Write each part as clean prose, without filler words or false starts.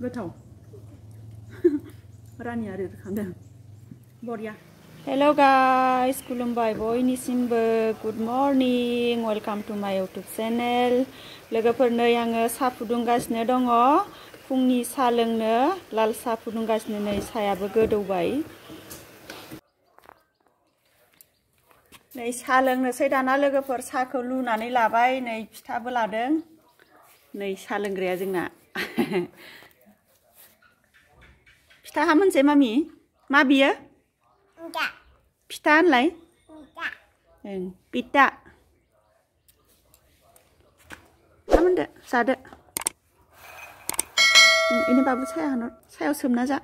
गोथाव रानिया रोखांदों बरिया हेलो गाइस खुलुमबाय बयनिसिमबो good morning welcome to my YouTube channel लोगोफोर नै आङो साहा फुदुंगासिनो दङ फुंनि साहा लोंनो लाल साहा फुदुंगासिनो नै साहायाबो गोदौबाय नै साहा लोंनोसै दाना लोगोफोर साहाखौ लुनानै लाबाय नै फिथाबो लादों नै साहा लोंग्राया जोंना फिथा मोनसे मामि मा बियो फिथा होनलाय पिता मा मोनदो जादो इनि बाबु सायाव सोमना जा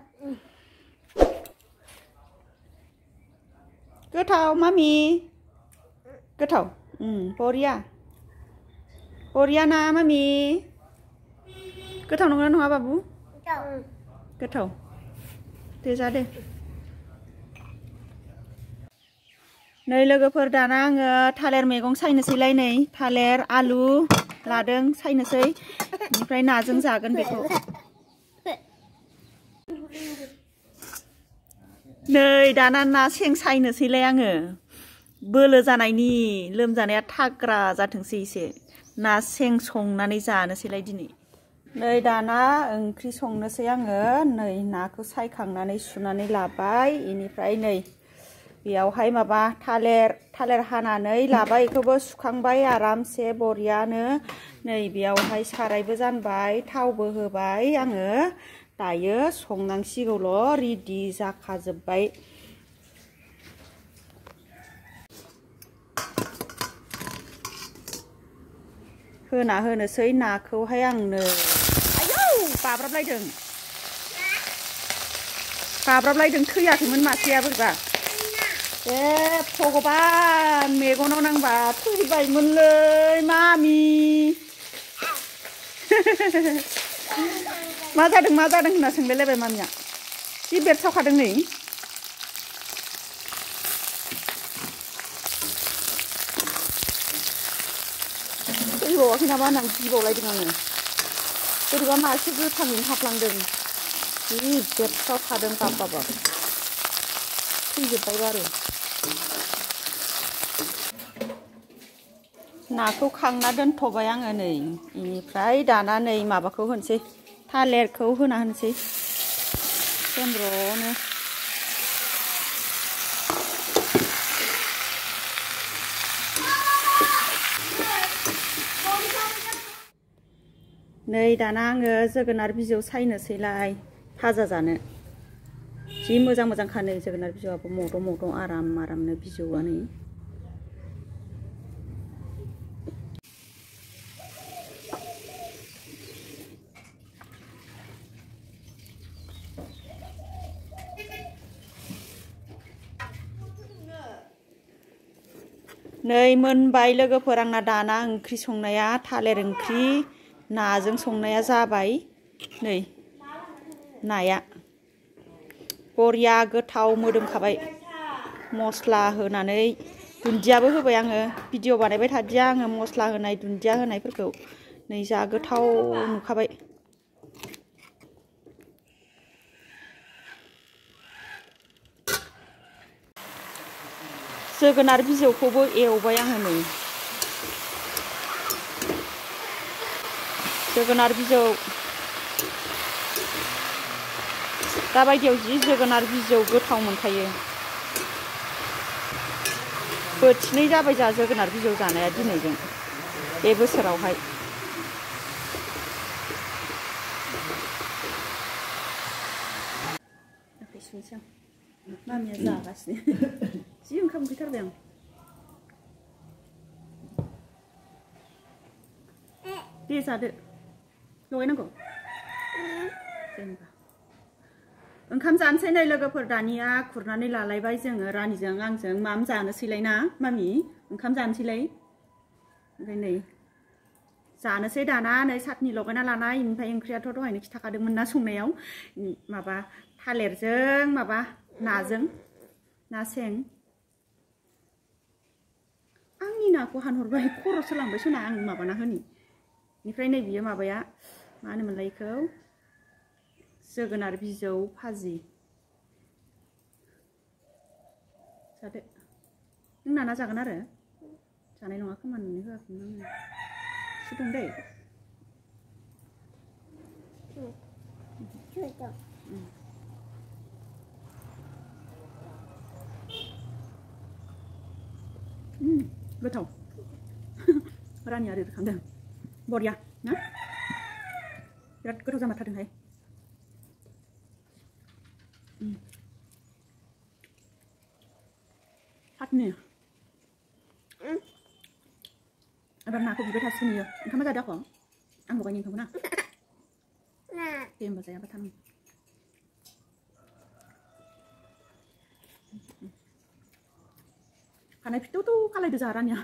गोथाव मामि गोथाव बरिया बरिया ना मामि गोथाव नंगौना नङा बाबु गोथाव दे जादो नै लोगोफोर दाना आङो थालिर मैगं सायनोसैलाय नै थालिर आलु लादों सायनोसै ओमफ्राय नाजों जागोन बेखौ नै दाना ना सें सायनोसैलाय आङो बोलो जानायनि लोमजानाया थाग्रा जाथोंसै एसे ना सें संनानै जानोसैलाय दिनै नै दाना ओंख्रि संनोसै आङो नै नाखौ सायखांनानै सुनानै लाबाय इनिफ्राय नै बेयावहाय माबा थालिर हानानै लाबाय बेखौबो सुखांबाय आरामसे बरियानो नै बेयावहाय सारायबो जानबाय थावबो होबाय आङो दायो संनांसिगौल' रेडि जाखाजोब्बाय होना होनोसै नाखौहाय आंनो आयौ बाब्राबलायदों थैयाखैमोन मासेया बोरैबा ए भगबान मेगनाव नांबा थैबायमोनलै मामि मा जादों होनना सोंलायलायबाय मामिया जि बेरसावखादों नै थैबावाखै नामा होननानै गिबावलायदों आङो बोरैबा मासे गोथाङैनो हाफ्लांदों जि बेरसावखादों बाब्बाबा थैजोब्बायबो आरो नाखौ खांना दोनथ'बाय आङो नै इनिफ्राय दाना नै माबाखौ होनोसै थालिरखौ होना होनोसै सोमब्र'नो नै दाना आङो जोगोनार बिजौ सायनोसैलाय भाजा जानो जि मोजां खानो जोगोनार बिजौआबो मद' आरामनो बिजौआनो नै मोनबाय लोगोफोर आंना दाना ओंख्रि संनाया थालिर ओंख्रि नाजों संनाया जाबाय नै नाया बरिया गोथाव मोदोमखाबाय मस्ला होनानै दुन्दियाबो होबाय आङो भिडिअ बानायबाय थादिया आङो मस्ला होनाय दुन्दिया होनायफोरखौ नै जा गोथाव नुखाबाय जोगोनार बिजौखौबो एवबाय आङो नै जोगोनार बिजौ दाबायदियाव जि जोगोनार बिजौ गोथाव मोनखायो बोथिनै जाबाय जा जोगोनार बिजौ जानाया दिनैजों बे बोसोरावहाय मामिया जागासिनो जि ओंखाम उखैथारबाय आं दे जादो लगायनांगौ जेनेबा ओंखाम जानोसै नै लोगोफोर दानिया खुरनानै लालायबाय जोङो रानिजों आंजों माम जानोसैलाय ना मामि ओंखाम जानोसैलाय ओमफ्राय नै जानोसै दाना नै सातनि लगायना लानाय ओमफ्राय ओंख्रियाथ' दहायनो खिथाखादोंमोन ना संनायाव माबा थालिरजों माबा नाजों ना सें आंनि नाखौ हानहरबाय खर'सो लांबाय सना आं माबाना होनि बेनिफ्राय नै बियो माबाया मा होनोमोनलाय बेखौ जोगोनार बिजौ भाजि जादो नों नाना जागोन आरो जानाय नङा खोमा नोंनो होआखैमोन आङो सुदों दै गोथाव रानिया रोदखांदों बरिया ना बिराद गोथाव जामारथारदोंहाय सातनि एबार नाखौ बिबाय थासिगोन इयो ओंखामा जादो आख' आं लगायनि ओंखामखौ ना दे होमबा जायाबा थानो खानाय फिथौ खालायदो जा रानिया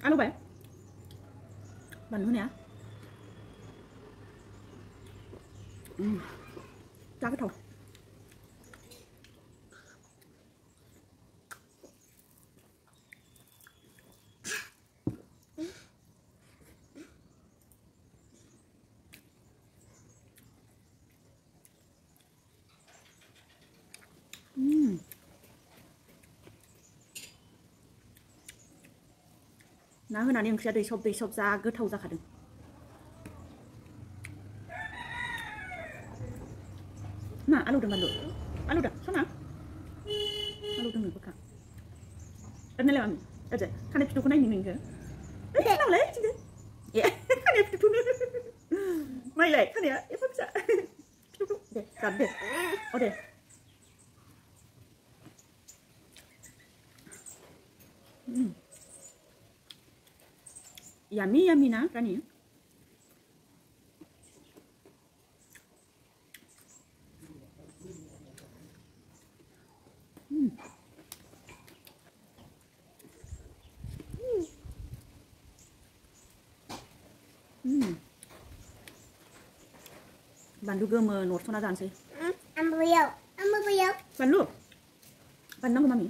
आलु बाय बानलु होनाया जा गोथाव ना होनानै ओंख्रिया दैसब जा गोथाव जाखादों मा आलौदों बानलु आलौदों सना आलौदों नोबोखा ओरैनोलाय मामि ओरैजाय खानाय फिथौखौ नायनो नोंखो नावलाय थिंदो ए खानाय फिथौखौनो माइलाय खानाया एफा फिसा फिथौखौ दे जादो दे अ दे Yummy, yummy na, Rani. Bandu gomo norsona janसै. Ambil. Bandu. Bandu nggak mami?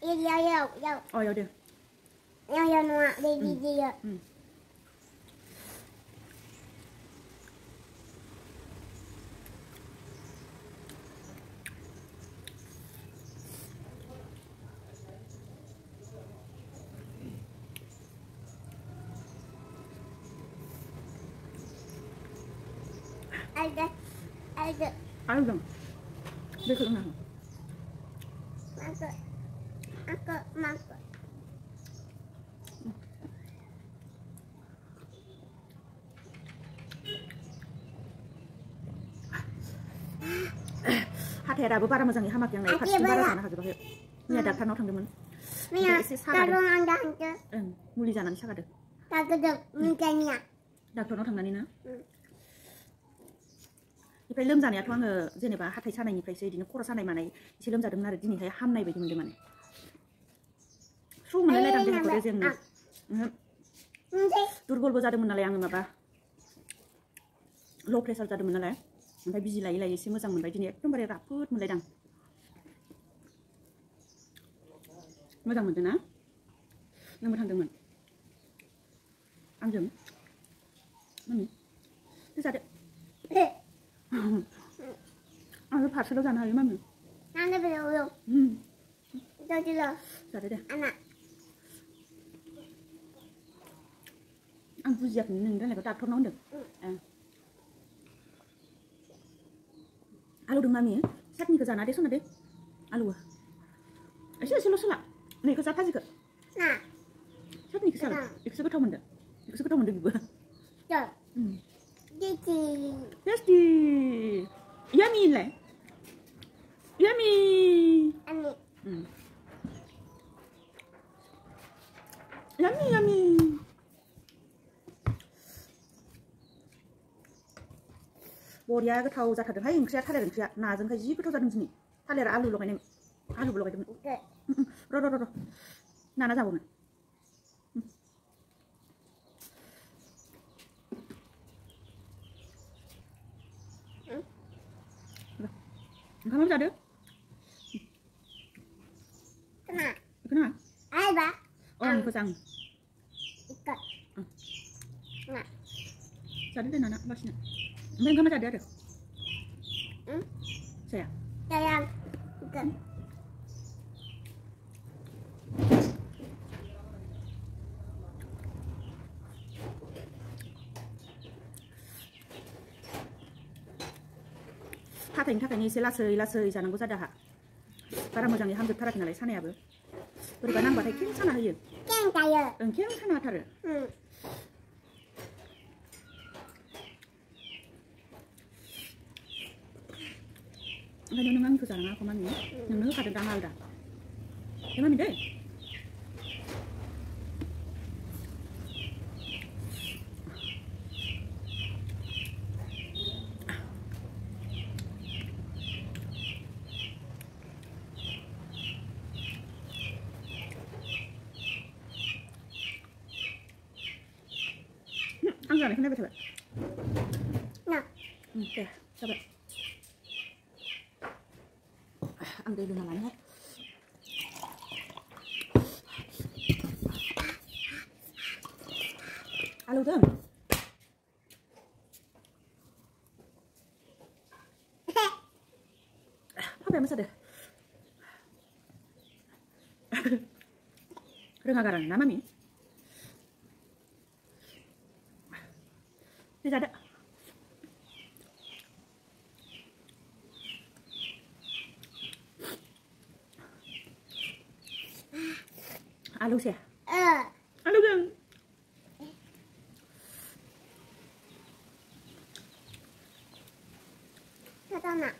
Iya. Oh ya udah. Ya nuak baby dia. Ada. Ayo dong. Dia ke tengah. Masuk. Hatheraबो बारा मोजाङै हामाखै आंना फारसेथिं बारा जानो हाजोबाखै मैया डाक्टारनाव थांदोंमोन एसे सागादों मुलि जानानै सागादों डाक्टारनाव थांनानै ना ओमफ्राय लोमजानायाथ' आङो जेनेबा हाथाइ सानायनिफ्रायसो बिदिनो खर' सानाय मानाय एसे लोमजादोंमोन आरो दिनैहाय हामनाय बायदि मोनदों माने सु मोनलायलायदां देहाखौ रेजेंनो दुरबलबो जादोंमोन नालाय आङो माबा ल' प्रेसार जादोंमोन नालाय ओमफ्राय बिजि लायै एसे मोजां मोनबाय दिनै एकदमबारे राफोद मोनलायदां मोजां मोनदों ना नोंबो थांदोंमोन आंजों मामि जादो आङो फारसेल' जानो हायो मामि जादो दे आं बुजियाखै नोंनि रायलायनायखौ डाक्टरनाव होनदों आलु दं मामि सातनिखौ जाना दे सना दे आलुआ एसेल' सोला नैखौ जा भाजिखौ सातनिखौ साला बेखौसो गोथाव मोनदों बिबो tasty yummy lah yummy yummy बरिया गोथाव जाथारदोंहाय ओंख्रिया थालिर ओंख्रिया नाजोंहाय जि गोथाव जादों दिनै थालिरा आलु लगायनाय आलुबो लगायदोंमोन र' नाना जाबावनो ओंखाम जादो Kena. Kenapa? Ayo, Ba. Oh, ini kusang. Ikat. Kena. Jadi deh anak basnya. Main kamu tadi ada? Saya. Sayang. Ikat. थाखायनि एसे लासै जानांगौ जादों आहा बारा मोजाङै हामजोबथाराखै नालाय सानायाबो बोरैबा नांबाथाय खें साना होयो Keng kayo. खें साना होथारो ओंखायनो नों आंनिखौ जानाङाखौ मामि नोंनो होखादों दां आलदा दे मामि दै आं जानायखौ नायबाय थाबाय Nah. दे जाबाय आं दै लोंना लानोहाय आलौदों फाफाया मोसादों रोङा गारां ना मामि deh ada halus ya halus dong Kata nak.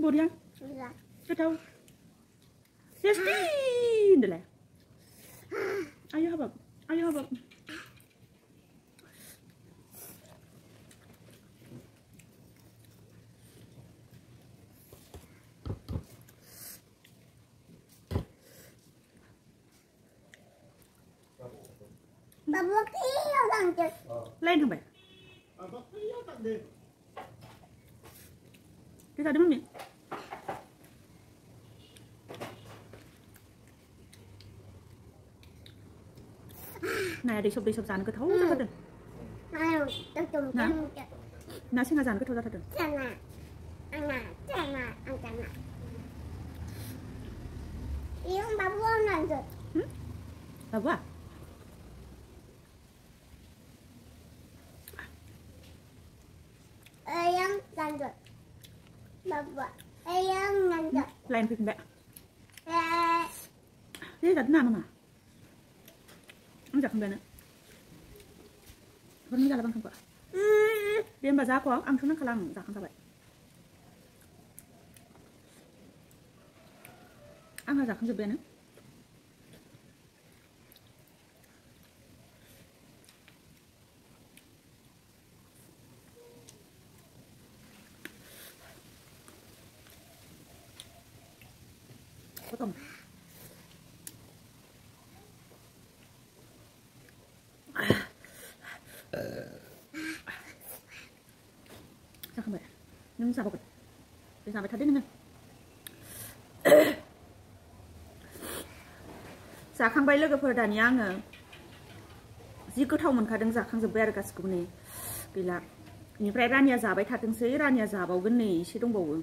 Bộtยัง Sudah. Cái đâu Yes Được lẹ Ayo habab Ayo habab Babak iyo lang dyan. Lên không phải Cái ra đúng không nhỉ Này đi sụp dàn cái thấu ra thật rồi Ayo, tutum Nah. kan. Nó sẽ là dàn cái thấu ra thật rồi Sana. Sana. Ang sana. Yung babak lang dyan. Là quá Ayang lang dyan. Babak. Ayang lang dyan. Lên thì mẹ Thế là thế nào mà Ăn chả không về nữa Vẫn ra là bằng không quả Điên bà giá quá ăn xuống nó khả năng giả không sao vậy Ăn là giả không dịp về nữa Có tầm Sao không vậy? Nhưng sao vậy? Để sao vậy thật đấy nè Zaखांबाय लोगोफोर दानिया आङो जि गोथाव मोनखादों जाखांजोब्बाय आरो गासिखौबो नै गैला बेनिफ्राय रानिया जाबाय थाथोंसै रानिया जाबावगोन नै एसे दंबावो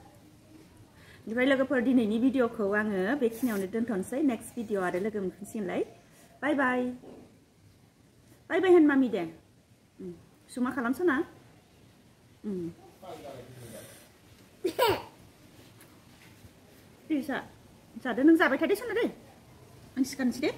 बेनिफ्राय लोगोफोर दिनैनि भिडिअखौ आङो बेखिनियावनो दोनथ'नोसै नेक्स्ट भिडिअ आरो लोगो मोनफिनसिगोनलाय बाय बाय बाय बाय होन मामि दे सुमा खालामसना Bisa. Jadi neng zabai tadi sana deh. Ang sikan sih deh.